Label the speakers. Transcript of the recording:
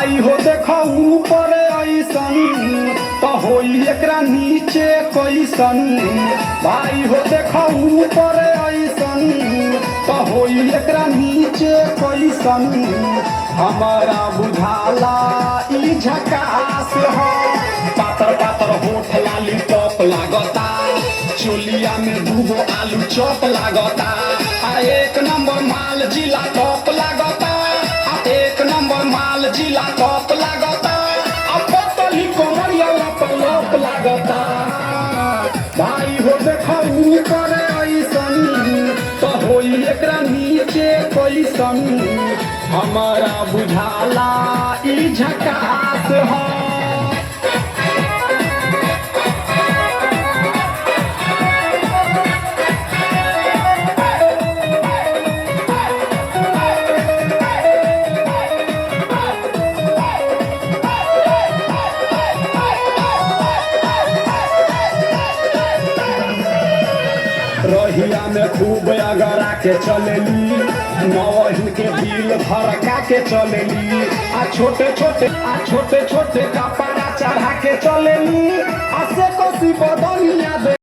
Speaker 1: भाई हो देखो ऊपर ऐसन तो होई एकरा नीचे कैसन। भाई हो देखो ऊपर ऐसन तो होई एकरा नीचे कैसन। हमारा बुझाला ई झकास हो। पातर पातर होठ लाली टॉप लागता, चोलिया में दूगो आलू चॉप लागता। एक नंबर माल जिला टॉप लागता, एक नंबर माल जिला टॉप लागता। पतली कोमरिया लप लागता। भाई हो देखो ऊपर ऐसन तो होई एकरा नीचे कैसन। हमारा बुझाला ई झकास हो। रहिया में खूब अगरा के चलेली, नवहिन के दिल भड़का के चलेली। छोटे छोटे कपड़ा चढ़ा के चलेली। से कोसी बदनिया